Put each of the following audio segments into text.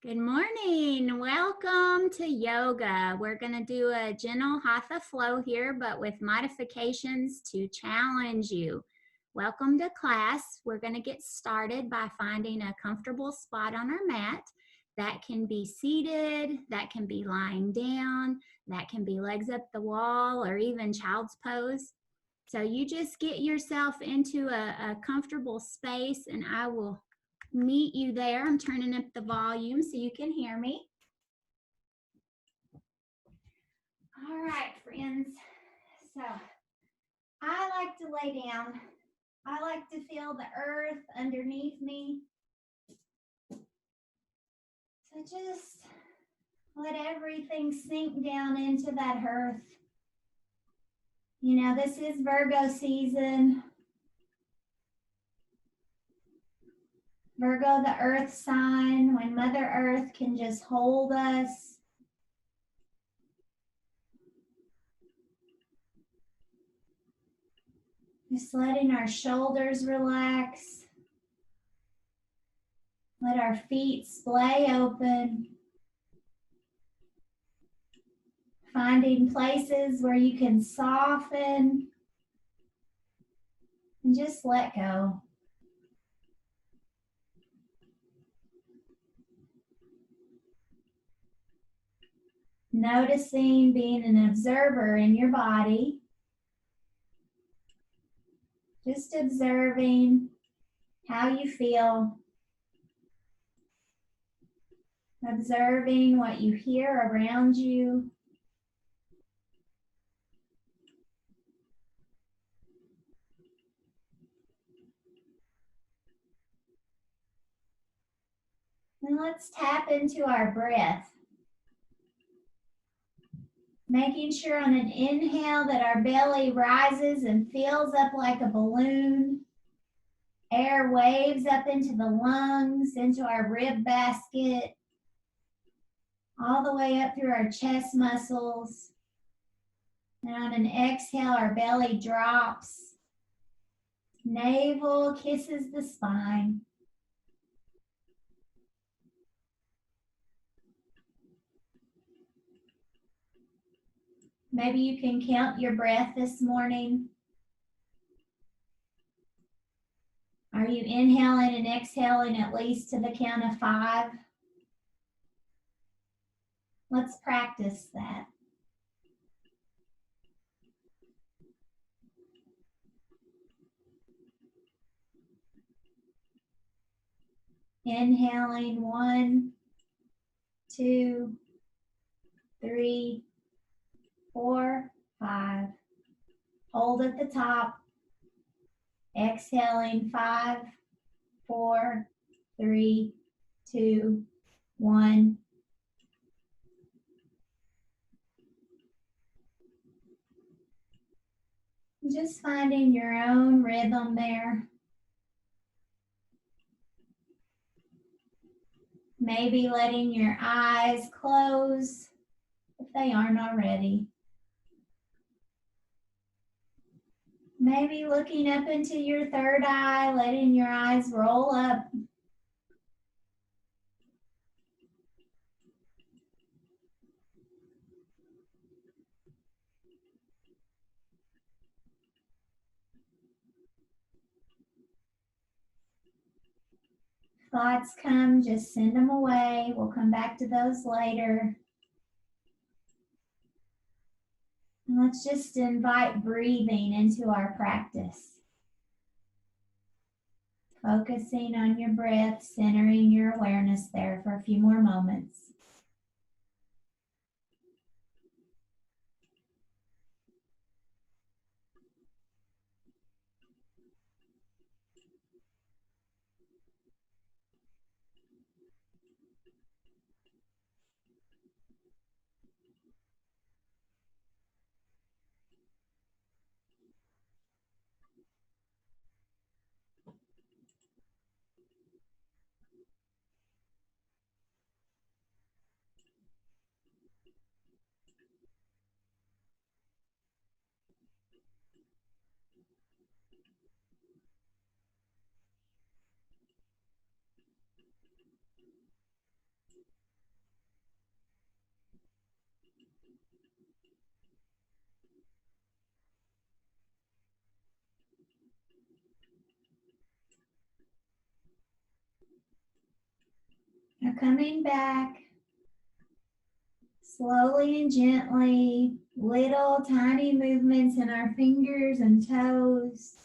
Good morning. Welcome to yoga. We're going to do a gentle Hatha flow here, but with modifications to challenge you. Welcome to class. We're going to get started by finding a comfortable spot on our mat. That can be seated, that can be lying down, that can be legs up the wall, or even child's pose. So you just get yourself into a comfortable space, and I will meet you there. I'm turning up the volume so you can hear me. All right, friends. So I like to lay down. I like to feel the earth underneath me. So just let everything sink down into that earth. You know, this is Virgo season. Virgo, the earth sign, when Mother Earth can just hold us. Just letting our shoulders relax. Let our feet splay open. Finding places where you can soften and just let go. Noticing, being an observer in your body. Just observing how you feel. Observing what you hear around you. And let's tap into our breath. Making sure on an inhale that our belly rises and fills up like a balloon. Air waves up into the lungs, into our rib basket, all the way up through our chest muscles. And on an exhale, our belly drops. Navel kisses the spine. Maybe you can count your breath this morning. Are you inhaling and exhaling at least to the count of 5? Let's practice that. Inhaling 1, 2, 3, 4, 5. Hold at the top. Exhaling 5, 4, 3, 2, 1. Just finding your own rhythm there. Maybe letting your eyes close if they aren't already. Maybe looking up into your third eye, letting your eyes roll up. Thoughts come, just send them away. We'll come back to those later. And let's just invite breathing into our practice. Focusing on your breath, centering your awareness there for a few more moments. Now coming back, slowly and gently, little tiny movements in our fingers and toes.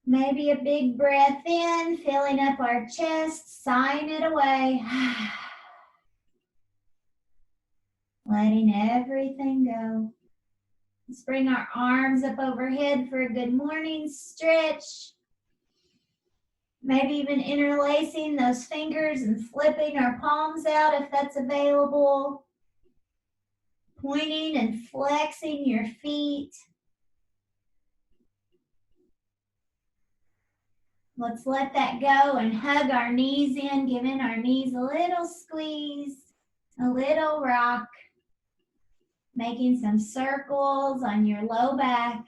Maybe a big breath in, filling up our chest, sighing it away. Letting everything go. Let's bring our arms up overhead for a good morning stretch. Maybe even interlacing those fingers and flipping our palms out if that's available. Pointing and flexing your feet. Let's let that go and hug our knees in, giving our knees a little squeeze, a little rock. Making some circles on your low back.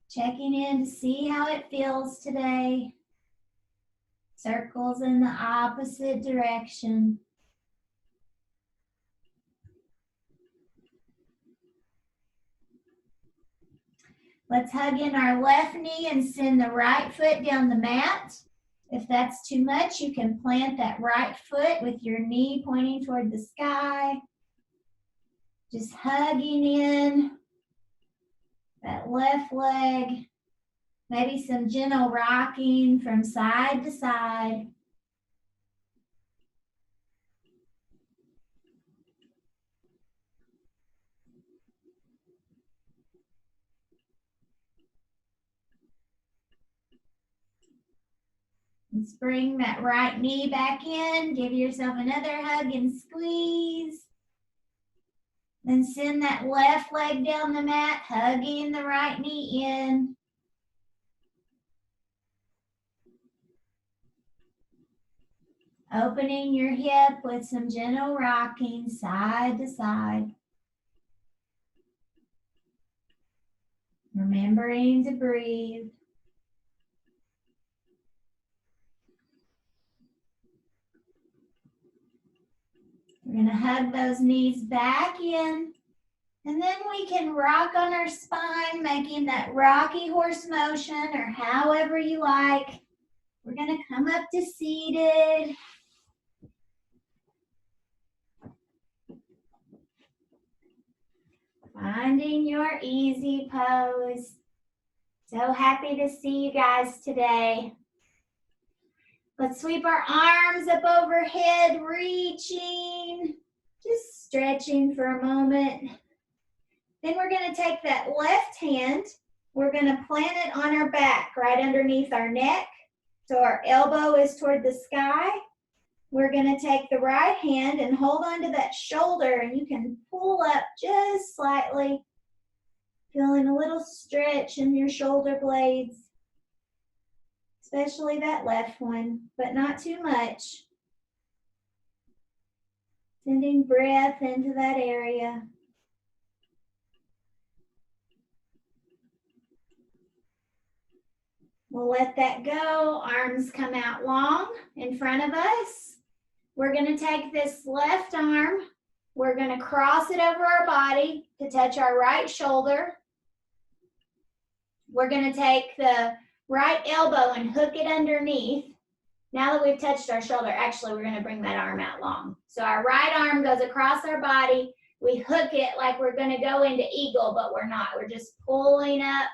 Checking in to see how it feels today. Circles in the opposite direction. Let's hug in our left knee and send the right foot down the mat. If that's too much, you can plant that right foot with your knee pointing toward the sky. Just hugging in that left leg. Maybe some gentle rocking from side to side. Let's bring that right knee back in. Give yourself another hug and squeeze. Then send that left leg down the mat, hugging the right knee in. Opening your hip with some gentle rocking side to side. Remembering to breathe. We're going to hug those knees back in. And then we can rock on our spine, making that rocky horse motion or however you like. We're going to come up to seated. Finding your easy pose. So happy to see you guys today. Let's sweep our arms up overhead, reaching, just stretching for a moment. Then we're going to take that left hand, we're going to plant it on our back, right underneath our neck. So our elbow is toward the sky. We're going to take the right hand and hold onto that shoulder, and you can pull up just slightly, feeling a little stretch in your shoulder blades, especially that left one, but not too much. Sending breath into that area. We'll let that go. Arms come out long in front of us. We're going to take this left arm. We're going to cross it over our body to touch our right shoulder. We're going to take the right elbow and hook it underneath. Now that we've touched our shoulder, actually, we're going to bring that arm out long. So our right arm goes across our body. We hook it like we're going to go into eagle, but we're not. We're just pulling up.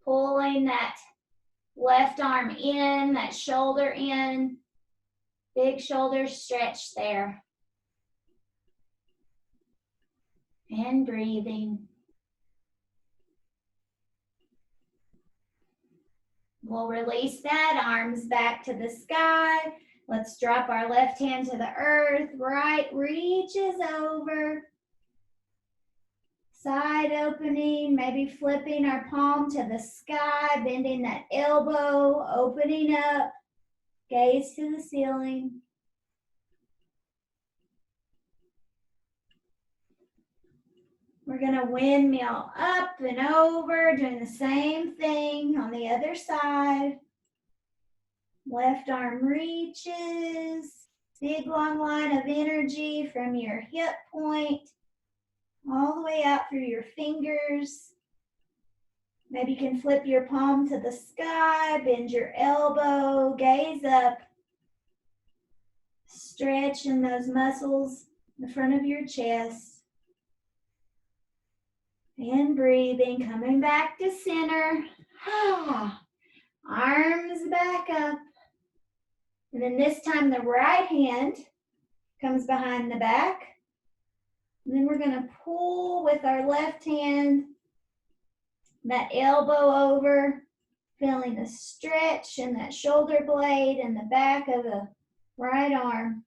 Pulling that left arm in, that shoulder in. Big shoulder stretch there. And breathing. We'll release that, arms back to the sky. Let's drop our left hand to the earth. Right reaches over. Side opening, maybe flipping our palm to the sky, bending that elbow, opening up, gaze to the ceiling. We're going to windmill up and over, doing the same thing on the other side. Left arm reaches, big long line of energy from your hip point all the way out through your fingers. Maybe you can flip your palm to the sky, bend your elbow, gaze up. Stretching those muscles in the front of your chest. And breathing, coming back to center. Arms back up. And then this time the right hand comes behind the back. And then we're going to pull with our left hand that elbow over, feeling the stretch in that shoulder blade and the back of the right arm.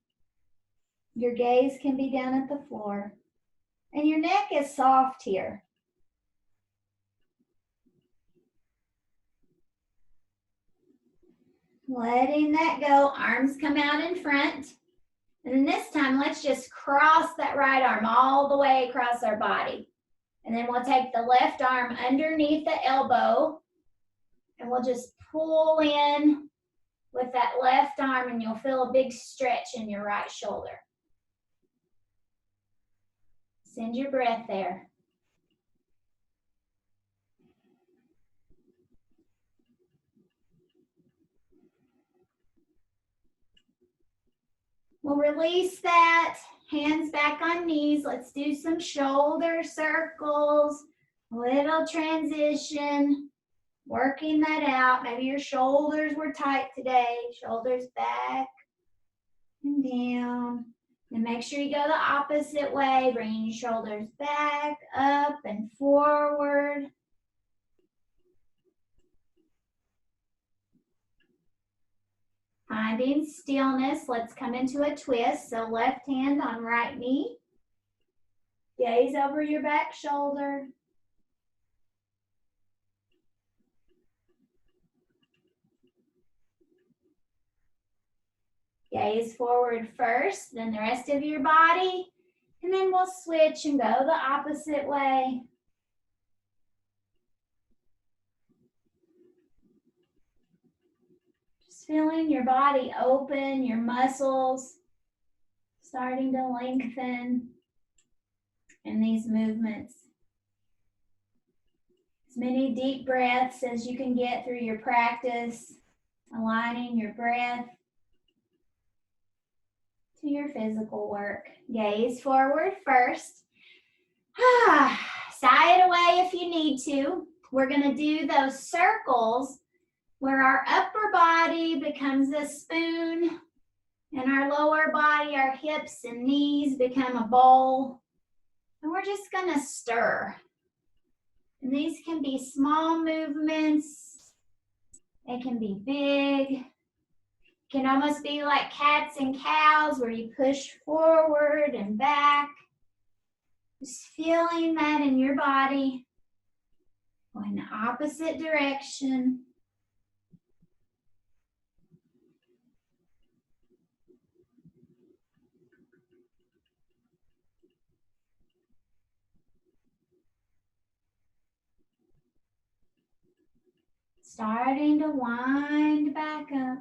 Your gaze can be down at the floor. And your neck is soft here. Letting that go, arms come out in front. And then this time, let's just cross that right arm all the way across our body. And then we'll take the left arm underneath the elbow and we'll just pull in with that left arm and you'll feel a big stretch in your right shoulder. Send your breath there. We'll release that, hands back on knees. Let's do some shoulder circles, little transition, working that out. Maybe your shoulders were tight today, shoulders back and down. Then make sure you go the opposite way, bringing your shoulders back, up, and forward. Finding stillness, let's come into a twist. So left hand on right knee. Gaze over your back shoulder. Gaze forward first, then the rest of your body. And then we'll switch and go the opposite way. Feeling your body open, your muscles starting to lengthen in these movements. As many deep breaths as you can get through your practice, aligning your breath to your physical work. Gaze forward first. Sigh it away if you need to. We're going to do those circles where our upper body becomes a spoon and our lower body, our hips and knees become a bowl. And we're just going to stir. And these can be small movements. They can be big. It can almost be like cats and cows where you push forward and back. Just feeling that in your body. Going the opposite direction. Starting to wind back up.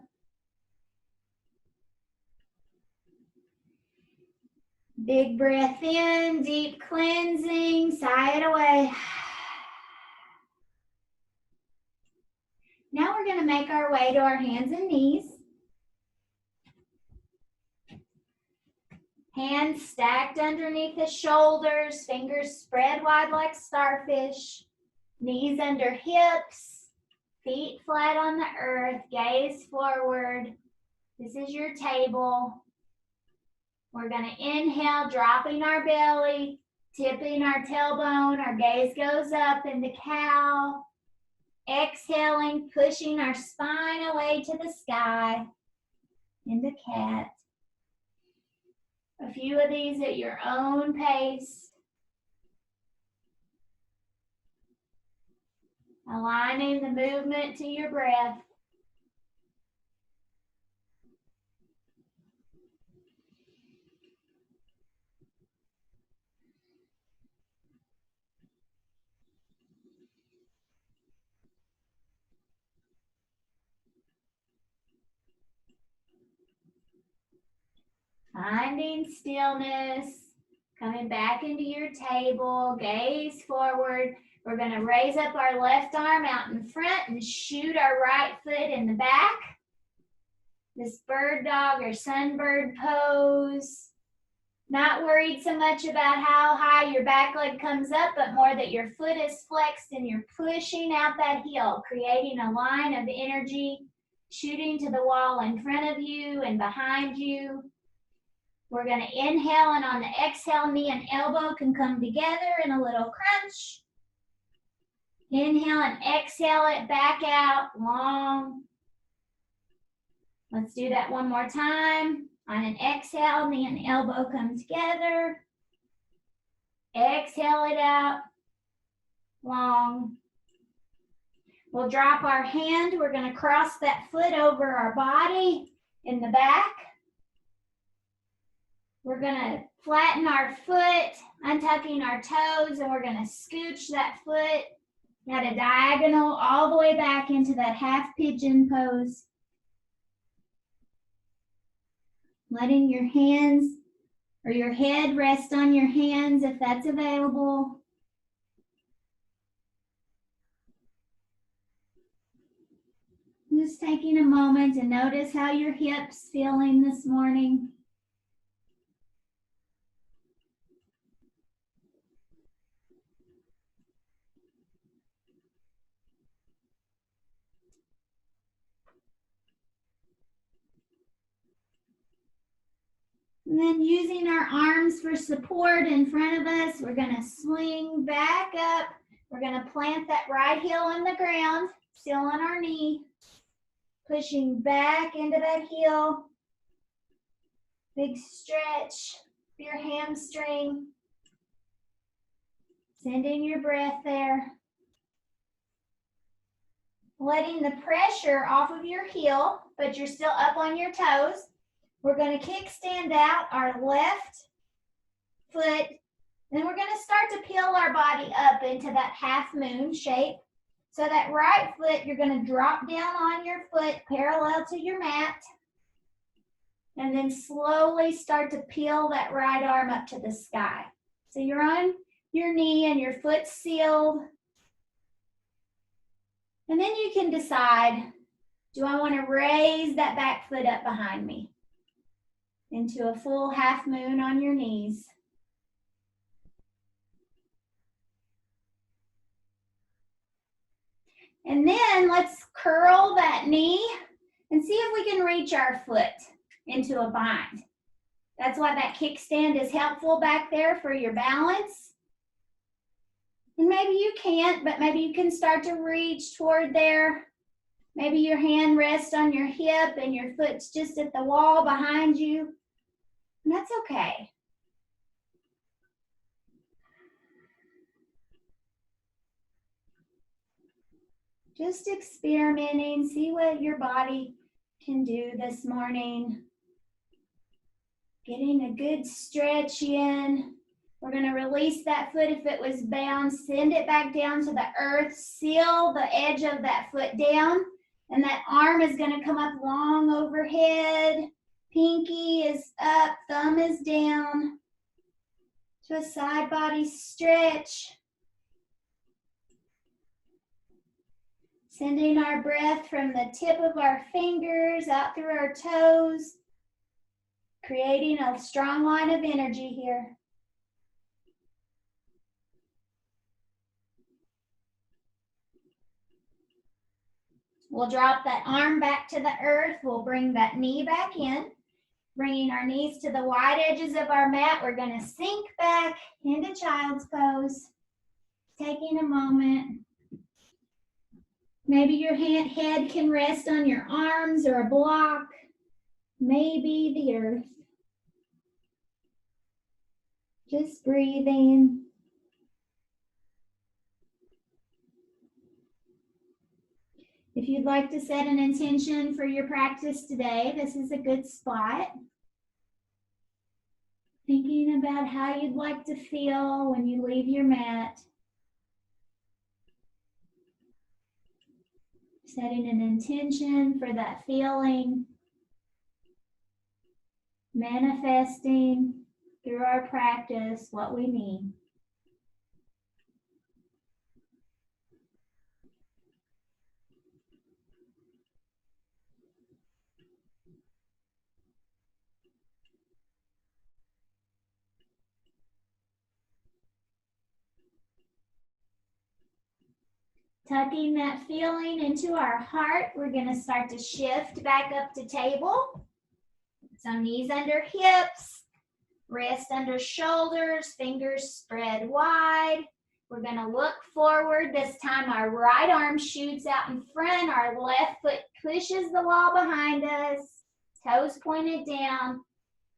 Big breath in, deep cleansing, sigh it away. Now we're going to make our way to our hands and knees. Hands stacked underneath the shoulders, fingers spread wide like starfish, knees under hips. Feet flat on the earth, gaze forward. This is your table. We're going to inhale, dropping our belly, tipping our tailbone. Our gaze goes up into cow. Exhaling, pushing our spine away to the sky, into cat. A few of these at your own pace. Aligning the movement to your breath. Finding stillness, coming back into your table, gaze forward. We're going to raise up our left arm out in front and shoot our right foot in the back. This bird dog or sunbird pose. Not worried so much about how high your back leg comes up, but more that your foot is flexed and you're pushing out that heel, creating a line of energy, shooting to the wall in front of you and behind you. We're going to inhale, and on the exhale, knee and elbow can come together in a little crunch. Inhale and exhale it back out long. Let's do that one more time. On an exhale, knee and elbow come together. Exhale it out long. We'll drop our hand. We're going to cross that foot over our body in the back. We're going to flatten our foot, untucking our toes, and we're going to scooch that foot at a diagonal all the way back into that half pigeon pose. Letting your hands or your head rest on your hands if that's available. Just taking a moment to notice how your hips feeling this morning. And then using our arms for support in front of us, we're going to swing back up. We're going to plant that right heel in the ground, still on our knee. Pushing back into that heel. Big stretch for your hamstring. Sending your breath there. Letting the pressure off of your heel, but you're still up on your toes. We're going to kickstand out our left foot. Then we're going to start to peel our body up into that half moon shape. So that right foot, you're going to drop down on your foot parallel to your mat. And then slowly start to peel that right arm up to the sky. So you're on your knee and your foot's sealed. And then you can decide, do I want to raise that back foot up behind me into a full half moon on your knees? And then let's curl that knee and see if we can reach our foot into a bind. That's why that kickstand is helpful back there for your balance. And maybe you can't, but maybe you can start to reach toward there. Maybe your hand rests on your hip and your foot's just at the wall behind you. And that's okay. Just experimenting, see what your body can do this morning. Getting a good stretch in. We're going to release that foot if it was bound, send it back down to the earth, seal the edge of that foot down, and that arm is going to come up long overhead. Pinky is up, thumb is down. To a side body stretch. Sending our breath from the tip of our fingers out through our toes, creating a strong line of energy here. We'll drop that arm back to the earth. We'll bring that knee back in, bringing our knees to the wide edges of our mat. We're going to sink back into child's pose, taking a moment. Maybe your head can rest on your arms or a block, maybe the earth. Just breathing. If you'd like to set an intention for your practice today, this is a good spot. Thinking about how you'd like to feel when you leave your mat. Setting an intention for that feeling. Manifesting through our practice what we need. Tucking that feeling into our heart, we're going to start to shift back up to table. So knees under hips, wrist under shoulders, fingers spread wide. We're going to look forward. This time our right arm shoots out in front. Our left foot pushes the wall behind us. Toes pointed down.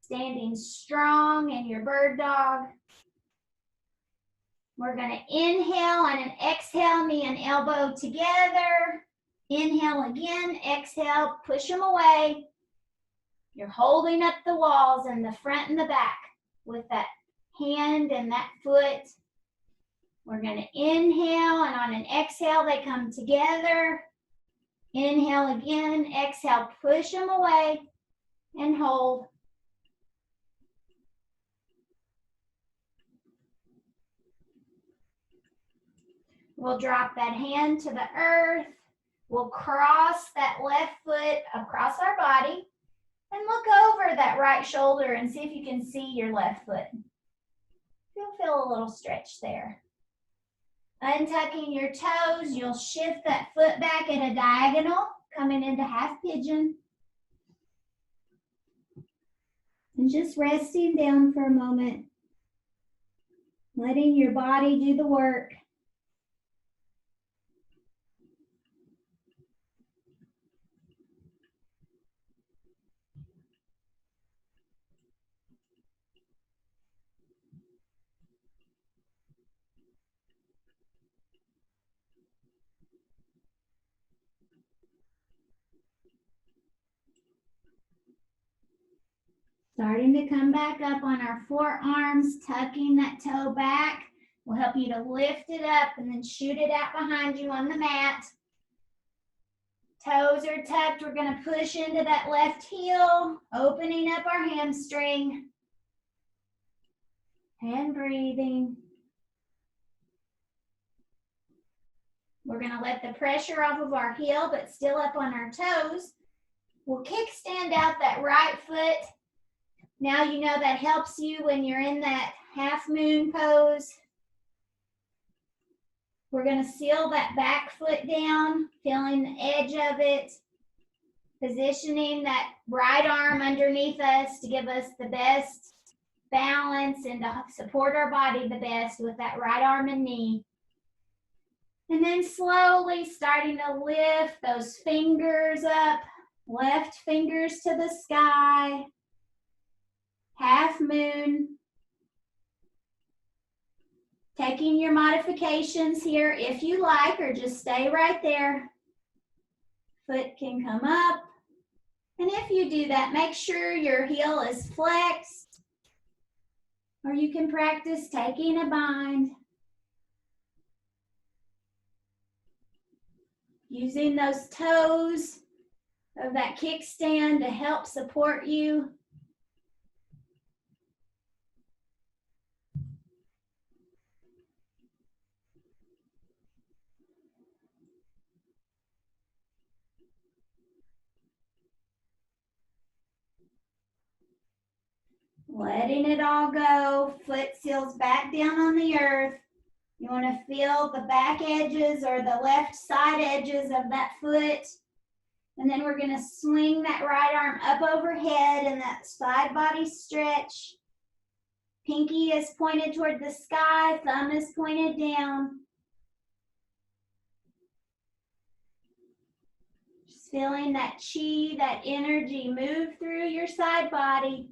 Standing strong in your bird dog. We're going to inhale and an exhale, knee and elbow together. Inhale again, exhale, push them away. You're holding up the walls in the front and the back with that hand and that foot. We're going to inhale, and on an exhale, they come together. Inhale again, exhale, push them away and hold. We'll drop that hand to the earth. We'll cross that left foot across our body and look over that right shoulder and see if you can see your left foot. You'll feel a little stretch there. Untucking your toes, you'll shift that foot back at a diagonal, coming into half pigeon. And just resting down for a moment, letting your body do the work. Starting to come back up on our forearms, tucking that toe back. We'll help you to lift it up and then shoot it out behind you on the mat. Toes are tucked. We're going to push into that left heel, opening up our hamstring. And breathing. We're going to let the pressure off of our heel, but still up on our toes. We'll kickstand out that right foot. Now you know that helps you when you're in that half moon pose. We're going to seal that back foot down, feeling the edge of it, positioning that right arm underneath us to give us the best balance and to support our body the best with that right arm and knee. And then slowly starting to lift those fingers up, left fingers to the sky. Half moon. Taking your modifications here if you like, or just stay right there. Foot can come up. And if you do that, make sure your heel is flexed. Or you can practice taking a bind. Using those toes of that kickstand to help support you. Letting it all go, foot seals back down on the earth. You want to feel the back edges or the left side edges of that foot. And then we're going to swing that right arm up overhead in that side body stretch. Pinky is pointed toward the sky, thumb is pointed down. Just feeling that chi, that energy move through your side body.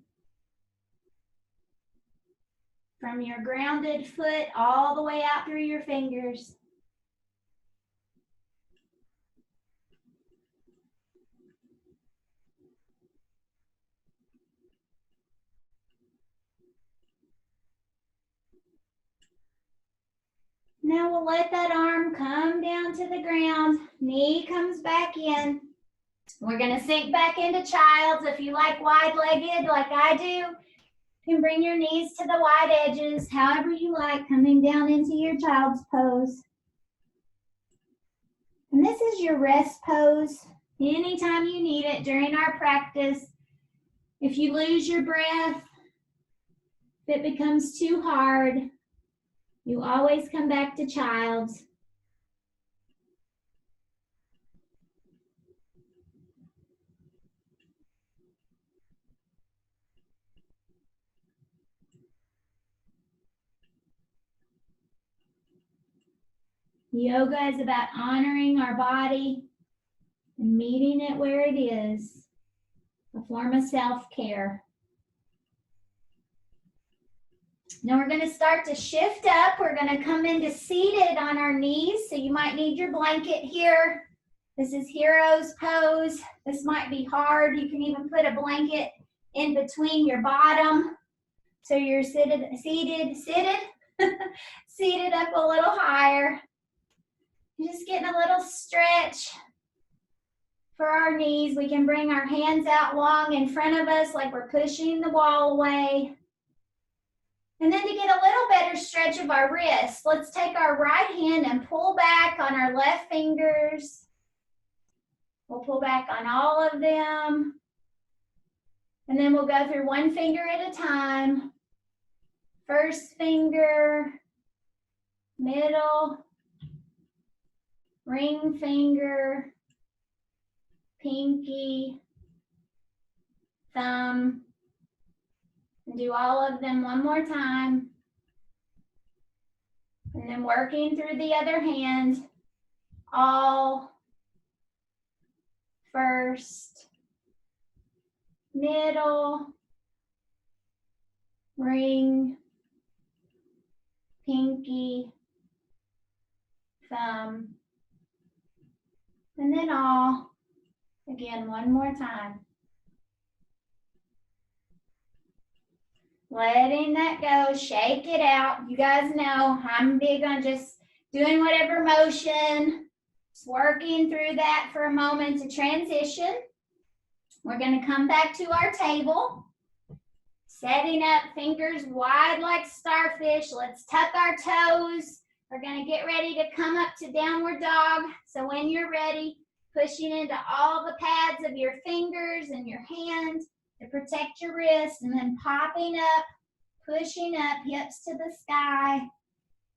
From your grounded foot all the way out through your fingers. Now we'll let that arm come down to the ground. Knee comes back in. We're going to sink back into child's. If you like wide-legged like I do, you can bring your knees to the wide edges, however you like, coming down into your child's pose. And this is your rest pose anytime you need it during our practice. If you lose your breath, if it becomes too hard, you always come back to child's. Yoga is about honoring our body and meeting it where it is, a form of self-care. Now we're going to start to shift up. We're going to come into seated on our knees. So you might need your blanket here. This is hero's pose. This might be hard. You can even put a blanket in between your bottom. So you're seated up a little higher. Just getting a little stretch for our knees. We can bring our hands out long in front of us like we're pushing the wall away. And then to get a little better stretch of our wrists, let's take our right hand and pull back on our left fingers. We'll pull back on all of them. And then we'll go through one finger at a time. First finger, middle, ring finger, pinky, thumb. And do all of them one more time. And then working through the other hand, all, first, middle, ring, pinky, thumb, and then all. Again, one more time. Letting that go, shake it out. You guys know I'm big on just doing whatever motion, just working through that for a moment to transition. We're going to come back to our table, setting up fingers wide like starfish. Let's tuck our toes. We're going to get ready to come up to downward dog. So when you're ready, pushing into all the pads of your fingers and your hands to protect your wrists, and then popping up, pushing up, hips to the sky.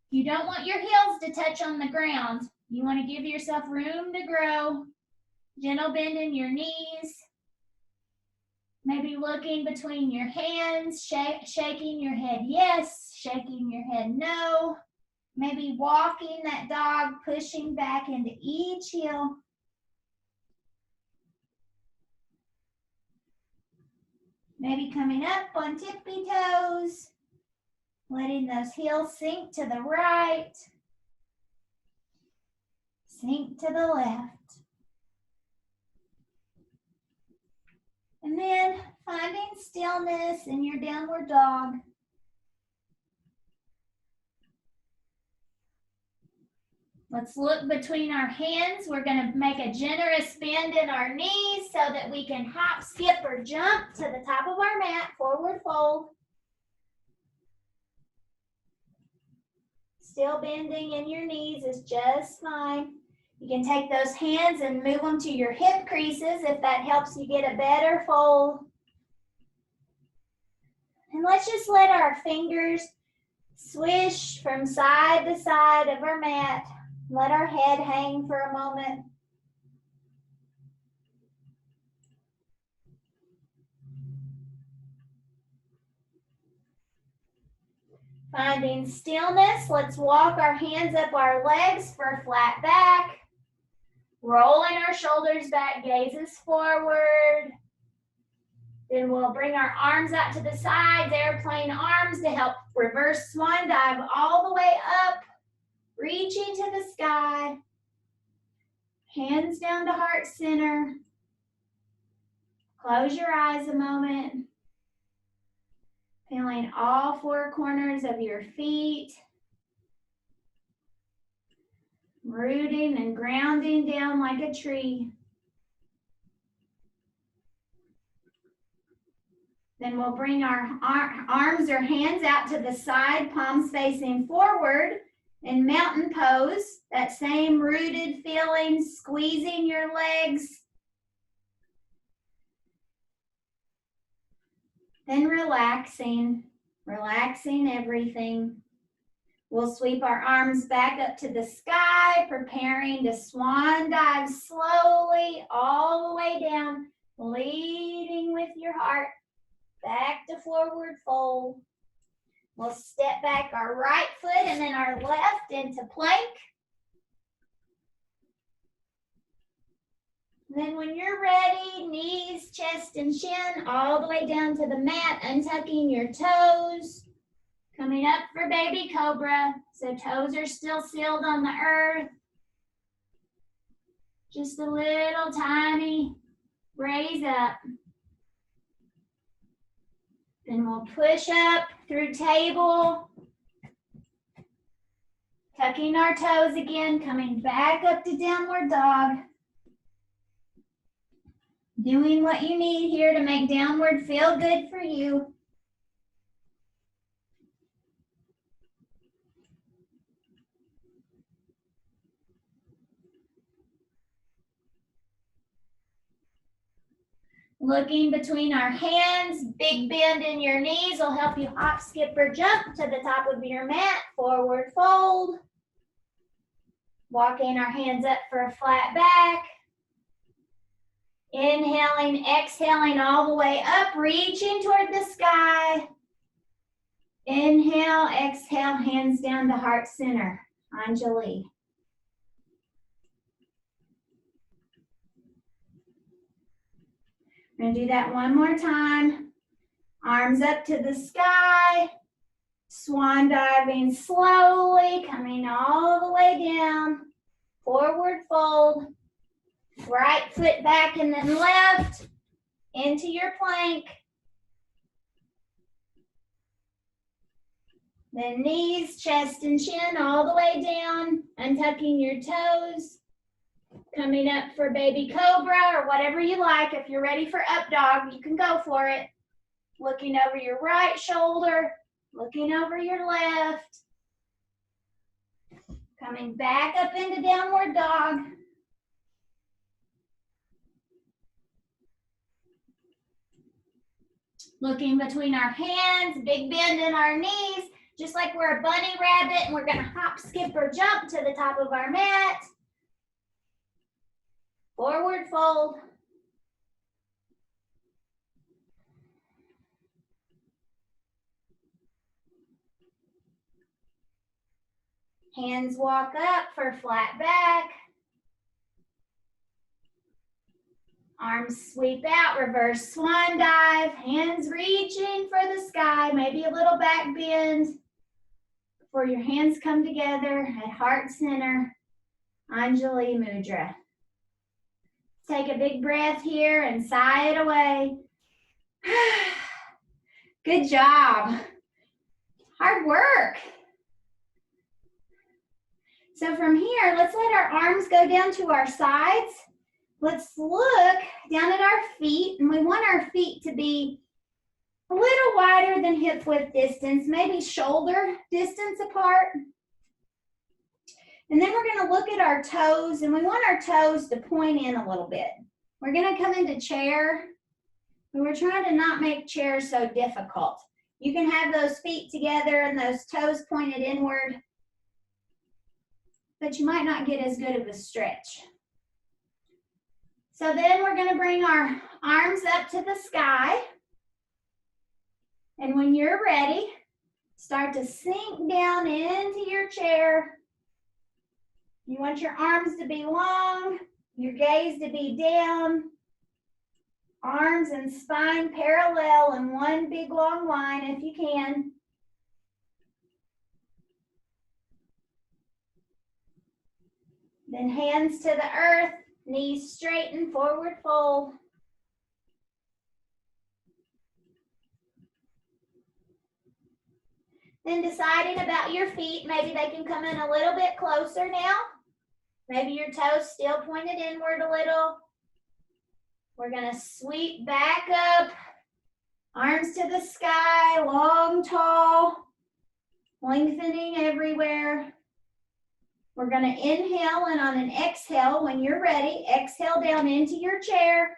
You don't want your heels to touch on the ground. You want to give yourself room to grow. Gentle bend in your knees. Maybe looking between your hands, shaking your head yes, shaking your head no. Maybe walking that dog, pushing back into each heel. Maybe coming up on tippy toes, letting those heels sink to the right, sink to the left. And then finding stillness in your downward dog. Let's look between our hands. We're going to make a generous bend in our knees so that we can hop, skip, or jump to the top of our mat, forward fold. Still bending in your knees is just fine. You can take those hands and move them to your hip creases if that helps you get a better fold. And let's just let our fingers swish from side to side of our mat. Let our head hang for a moment. Finding stillness, let's walk our hands up our legs for a flat back. Rolling our shoulders back, gazes forward. Then we'll bring our arms out to the sides, airplane arms to help reverse swan dive all the way up. Reaching to the sky, hands down to heart center. Close your eyes a moment. Feeling all four corners of your feet. Rooting and grounding down like a tree. Then we'll bring our arms or hands out to the side, palms facing forward. In mountain pose, that same rooted feeling, squeezing your legs. Then relaxing everything. We'll sweep our arms back up to the sky, preparing to swan dive slowly all the way down, leading with your heart back to forward fold. We'll step back our right foot and then our left into plank. Then when you're ready, knees, chest, and chin all the way down to the mat, untucking your toes. Coming up for baby cobra. So toes are still sealed on the earth. Just a little tiny raise up. Then we'll push up through table. Tucking our toes again, coming back up to downward dog. Doing what you need here to make downward feel good for you. Looking between our hands, big bend in your knees will help you hop, skip, or jump to the top of your mat. Forward fold. Walking our hands up for a flat back. Inhaling, exhaling all the way up, reaching toward the sky. Inhale, exhale, hands down to heart center. Anjali. We're going to do that one more time. Arms up to the sky. Swan diving slowly, coming all the way down. Forward fold. Right foot back and then left into your plank. Then knees, chest, and chin all the way down, untucking your toes. Coming up for baby cobra or whatever you like. If you're ready for up dog, you can go for it. Looking over your right shoulder, looking over your left. Coming back up into downward dog. Looking between our hands, big bend in our knees, just like we're a bunny rabbit, and we're gonna hop, skip, or jump to the top of our mat. Forward fold. Hands walk up for flat back. Arms sweep out, reverse swan dive. Hands reaching for the sky, maybe a little back bend before your hands come together at heart center. Anjali Mudra. Take a big breath here and sigh it away. Good job. Hard work. So from here, let's let our arms go down to our sides. Let's look down at our feet, and we want our feet to be a little wider than hip width distance, maybe shoulder distance apart. And then we're going to look at our toes, and we want our toes to point in a little bit. We're going to come into chair, and we're trying to not make chair so difficult. You can have those feet together and those toes pointed inward, but you might not get as good of a stretch. So then we're going to bring our arms up to the sky. And when you're ready, start to sink down into your chair. You want your arms to be long, your gaze to be down, arms and spine parallel in one big long line if you can. Then hands to the earth, knees straighten, forward fold. Then deciding about your feet, maybe they can come in a little bit closer now. Maybe your toes still pointed inward a little. We're going to sweep back up, arms to the sky, long, tall, lengthening everywhere. We're going to inhale, and on an exhale, when you're ready, exhale down into your chair.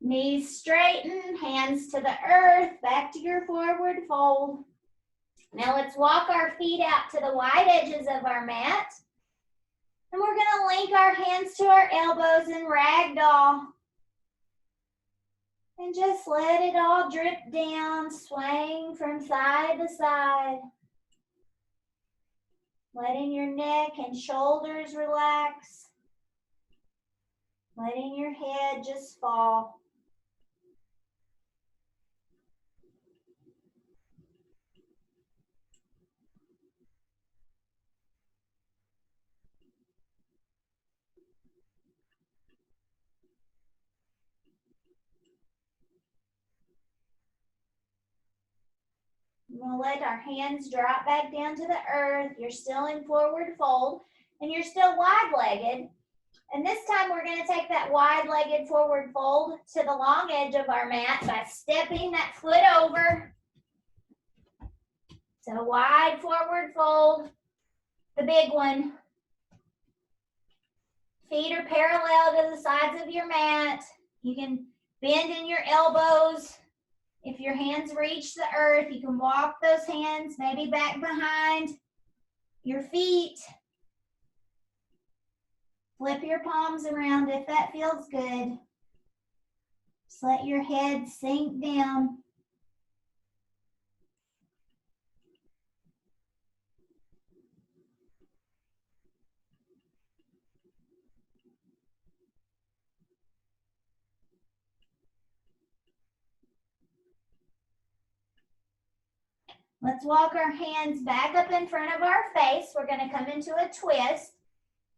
Knees straighten, hands to the earth, back to your forward fold. Now let's walk our feet out to the wide edges of our mat. And we're gonna link our hands to our elbows in ragdoll. And just let it all drip down, swaying from side to side. Letting your neck and shoulders relax. Letting your head just fall. We'll let our hands drop back down to the earth. You're still in forward fold and you're still wide-legged. And this time we're going to take that wide-legged forward fold to the long edge of our mat by stepping that foot over. So wide forward fold, the big one. Feet are parallel to the sides of your mat. You can bend in your elbows. If your hands reach the earth, you can walk those hands maybe back behind your feet. Flip your palms around if that feels good. Just let your head sink down. Let's walk our hands back up in front of our face. We're going to come into a twist,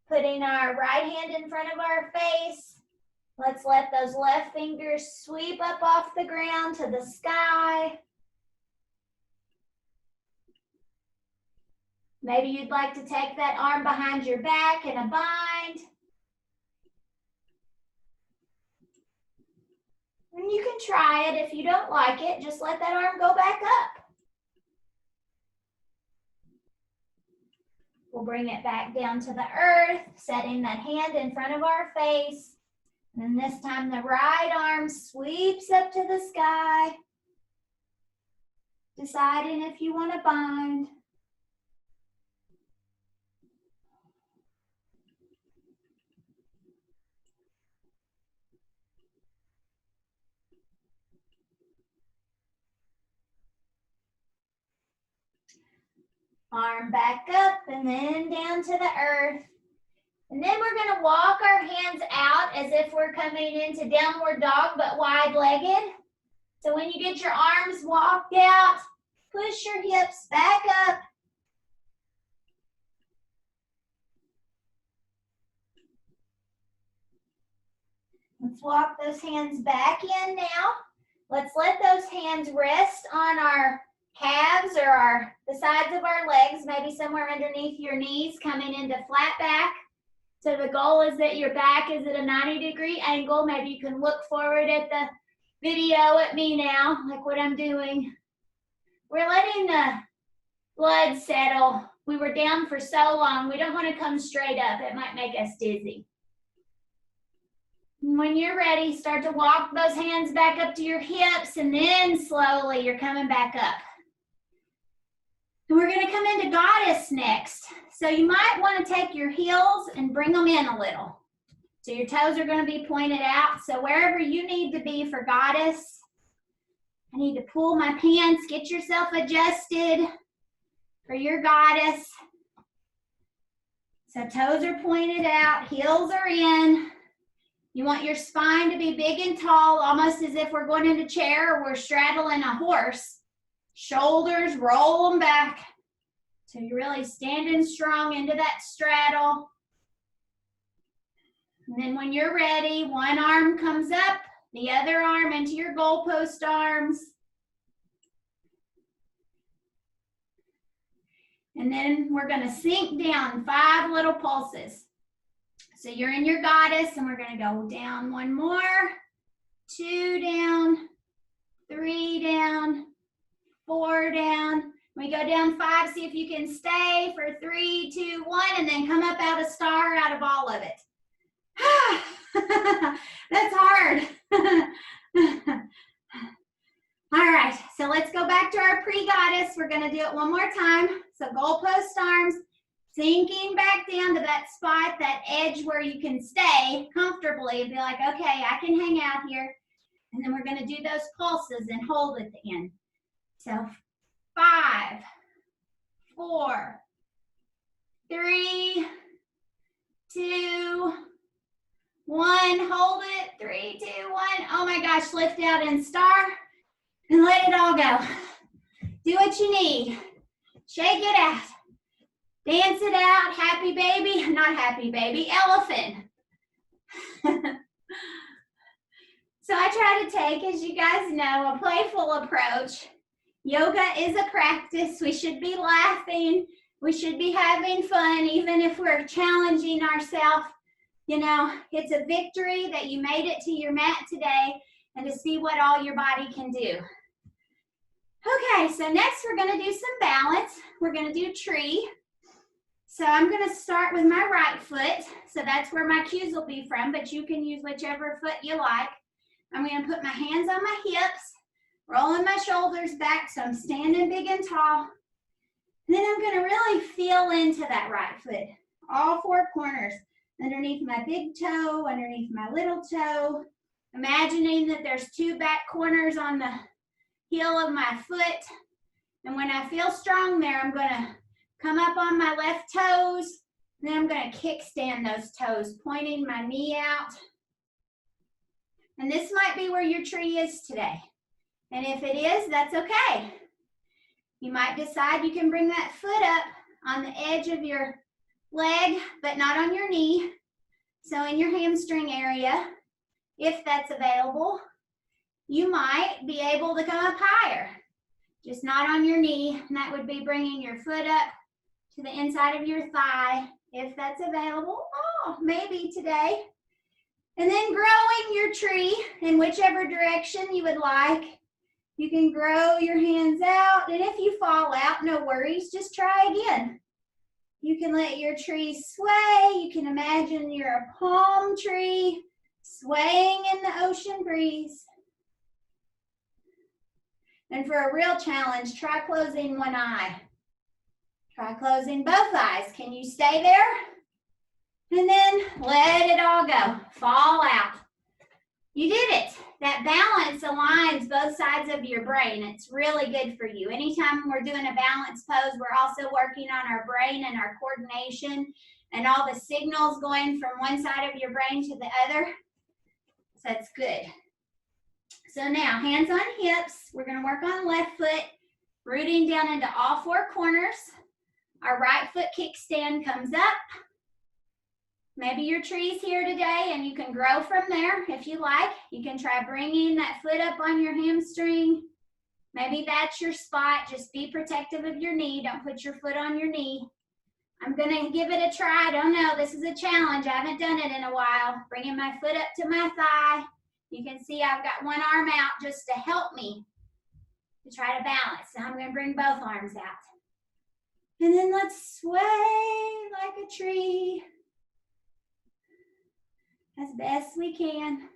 putting our right hand in front of our face. Let's let those left fingers sweep up off the ground to the sky. Maybe you'd like to take that arm behind your back in a bind. And you can try it. If you don't like it, just let that arm go back up. We'll bring it back down to the earth, setting that hand in front of our face. And this time the right arm sweeps up to the sky, deciding if you want to bind. Arm back up and then down to the earth. And then we're going to walk our hands out as if we're coming into downward dog, but wide-legged. So when you get your arms walked out, push your hips back up. Let's walk those hands back in now. Let's let those hands rest on our calves or the sides of our legs, maybe somewhere underneath your knees, coming into flat back. So the goal is that your back is at a 90-degree angle. Maybe you can look forward at the video at me now, like what I'm doing. We're letting the blood settle. We were down for so long. We don't want to come straight up. It might make us dizzy. When you're ready, start to walk those hands back up to your hips, and then slowly you're coming back up. And we're going to come into goddess next. So you might want to take your heels and bring them in a little. So your toes are going to be pointed out. So wherever you need to be for goddess, I need to pull my pants, get yourself adjusted for your goddess. So toes are pointed out, heels are in. You want your spine to be big and tall, almost as if we're going into chair or we're straddling a horse. Shoulders, roll them back. So you're really standing strong into that straddle. And then when you're ready, one arm comes up, the other arm into your goalpost arms. And then we're going to sink down 5 little pulses. So you're in your goddess, and we're going to go down 1 more, 2 down, 3 down, 4 down. We go down 5, see if you can stay for 3, 2, 1, and then come up out a star out of all of it. That's hard. All right, so let's go back to our pre-goddess. We're going to do it one more time. So goalpost arms, Sinking back down to that spot, that edge where you can stay comfortably and be like, okay, I can hang out here. And then we're going to do those pulses and hold at the end. So 5, 4, 3, 2, 1. Hold it. 3, 2, 1. Oh my gosh, lift out and star and let it all go. Do what you need. Shake it out. Dance it out. Happy baby. Not happy baby. Elephant. So I try to take, as you guys know, a playful approach. Yoga is a practice. We should be laughing. We should be having fun, even if we're challenging ourselves. You know, it's a victory that you made it to your mat today and to see what all your body can do. Okay, so next we're going to do some balance. We're going to do tree. So I'm going to start with my right foot. So that's where my cues will be from, but you can use whichever foot you like. I'm going to put my hands on my hips, rolling my shoulders back so I'm standing big and tall. And then I'm going to really feel into that right foot, all 4 corners, underneath my big toe, underneath my little toe, imagining that there's 2 back corners on the heel of my foot. And when I feel strong there, I'm going to come up on my left toes. Then I'm going to kickstand those toes, pointing my knee out. And this might be where your tree is today. And if it is, that's okay. You might decide you can bring that foot up on the edge of your leg, but not on your knee. So in your hamstring area, if that's available, you might be able to come up higher, just not on your knee. And that would be bringing your foot up to the inside of your thigh, if that's available. Oh, maybe today. And then growing your tree in whichever direction you would like. You can grow your hands out, and if you fall out, no worries, just try again. You can let your tree sway. You can imagine you're a palm tree swaying in the ocean breeze. And for a real challenge, try closing one eye. Try closing both eyes. Can you stay there? And then let it all go. Fall out. You did it. That balance aligns both sides of your brain. It's really good for you. Anytime we're doing a balance pose, we're also working on our brain and our coordination and all the signals going from one side of your brain to the other. So it's good. So now, hands on hips. We're going to work on left foot, rooting down into all 4 corners. Our right foot kickstand comes up. Maybe your tree's here today and you can grow from there if you like. You can try bringing that foot up on your hamstring. Maybe that's your spot. Just be protective of your knee. Don't put your foot on your knee. I'm going to give it a try. I don't know. This is a challenge. I haven't done it in a while. Bringing my foot up to my thigh. You can see I've got one arm out just to help me to try to balance. Now I'm going to bring both arms out. And then let's sway like a tree as best we can.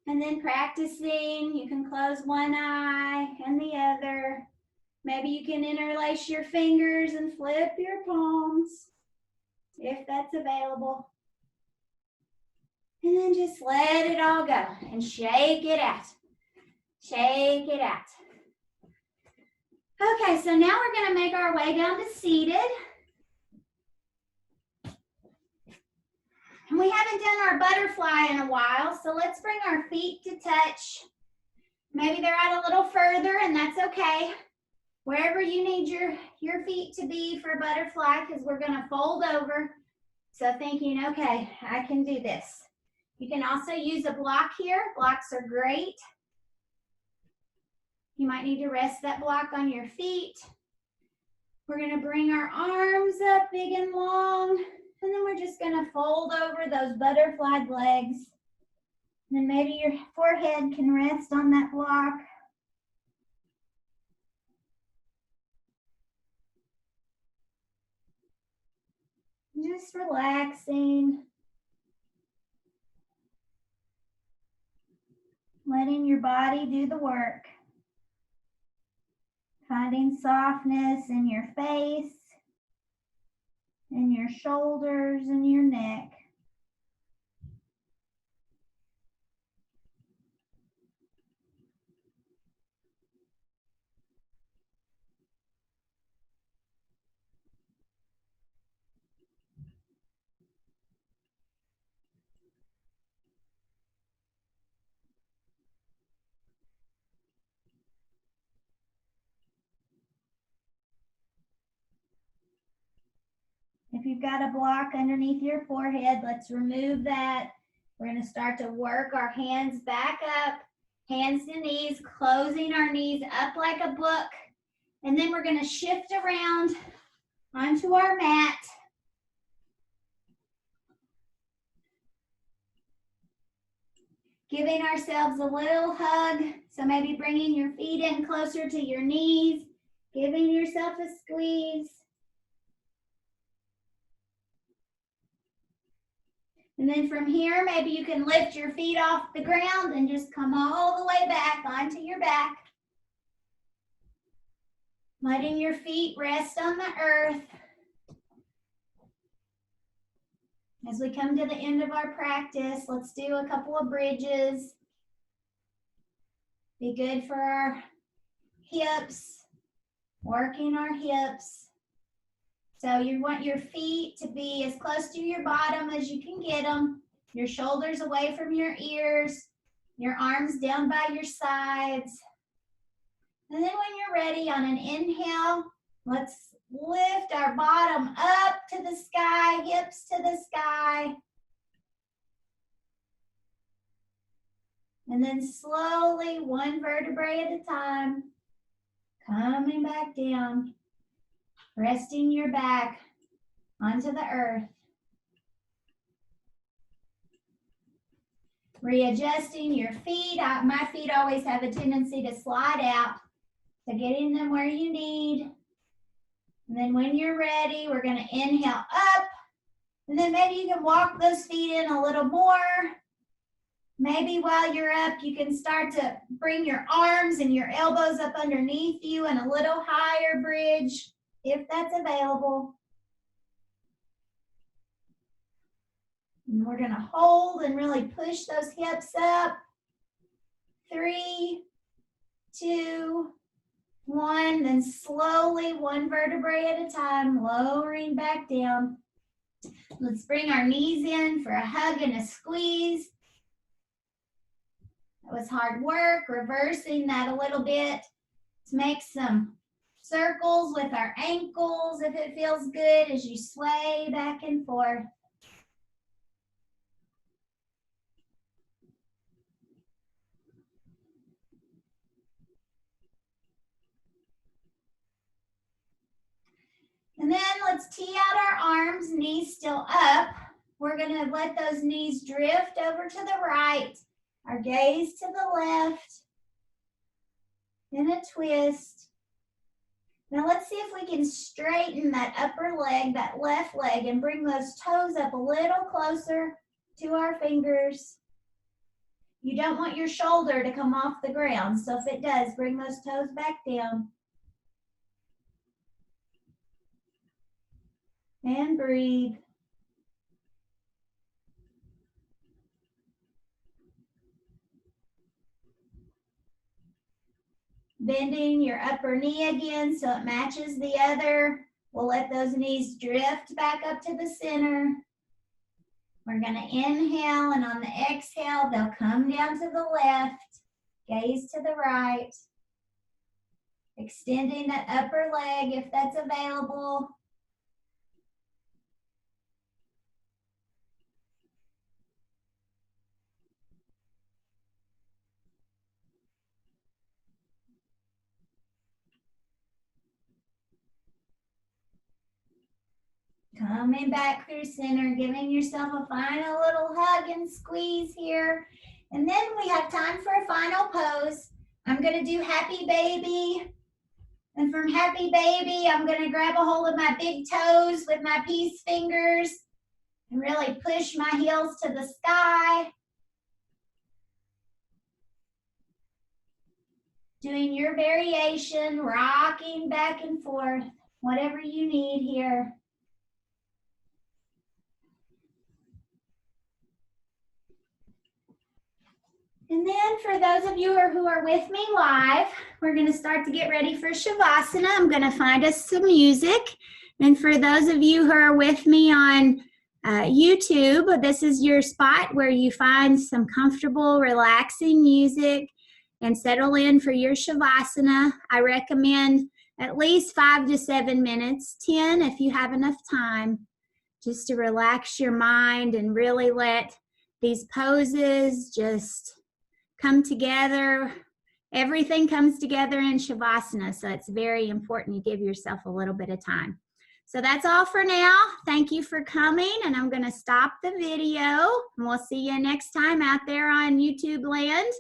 And then practicing, you can close one eye and the other. Maybe you can interlace your fingers and flip your palms, if that's available. And then just let it all go and shake it out. Shake it out. Okay, so now we're going to make our way down to seated. And we haven't done our butterfly in a while, so let's bring our feet to touch. Maybe they're out a little further, and that's okay. Wherever you need your feet to be for a butterfly, because we're going to fold over. So thinking, okay, I can do this. You can also use a block here. Blocks are great. You might need to rest that block on your feet. We're going to bring our arms up big and long. And then we're just going to fold over those butterfly legs. And then maybe your forehead can rest on that block. Just relaxing. Letting your body do the work. Finding softness in your face, and your shoulders and your neck. If you've got a block underneath your forehead, let's remove that. We're going to start to work our hands back up, hands to knees, closing our knees up like a book. And then we're going to shift around onto our mat. Giving ourselves a little hug. So maybe bringing your feet in closer to your knees, giving yourself a squeeze. And then from here, maybe you can lift your feet off the ground and just come all the way back onto your back. Letting your feet rest on the earth. As we come to the end of our practice, let's do a couple of bridges. Be good for our hips, working our hips. So you want your feet to be as close to your bottom as you can get them. Your shoulders away from your ears. Your arms down by your sides. And then when you're ready, on an inhale, let's lift our bottom up to the sky, hips to the sky. And then slowly, one vertebrae at a time, coming back down, resting your back onto the earth. Readjusting your feet. My feet always have a tendency to slide out. So getting them where you need. And then when you're ready, we're going to inhale up. And then maybe you can walk those feet in a little more. Maybe while you're up, you can start to bring your arms and your elbows up underneath you in a little higher bridge, if that's available. And we're going to hold and really push those hips up. 3, 2, 1. Then slowly, one vertebrae at a time, lowering back down. Let's bring our knees in for a hug and a squeeze. That was hard work, reversing that a little bit. Let's make some circles with our ankles if it feels good as you sway back and forth. And then let's tee out our arms, knees still up. We're going to let those knees drift over to the right. Our gaze to the left. Then a twist. Now let's see if we can straighten that upper leg, that left leg, and bring those toes up a little closer to our fingers. You don't want your shoulder to come off the ground, so if it does, bring those toes back down. And breathe. Bending your upper knee again so it matches the other. We'll let those knees drift back up to the center. We're going to inhale, and on the exhale, they'll come down to the left. Gaze to the right. Extending that upper leg if that's available. Coming back through center, giving yourself a final little hug and squeeze here. And then we have time for a final pose. I'm going to do happy baby. And from happy baby, I'm going to grab a hold of my big toes with my peace fingers and really push my heels to the sky. Doing your variation, rocking back and forth, whatever you need here. And then for those of you who are with me live, we're going to start to get ready for Shavasana. I'm going to find us some music. And for those of you who are with me on YouTube, this is your spot where you find some comfortable, relaxing music and settle in for your Shavasana. I recommend at least 5 to 7 minutes, 10 if you have enough time, just to relax your mind and really let these poses just come together. Everything comes together in Shavasana, so it's very important you give yourself a little bit of time. So that's all for now. Thank you for coming, and I'm going to stop the video, and we'll see you next time out there on YouTube land.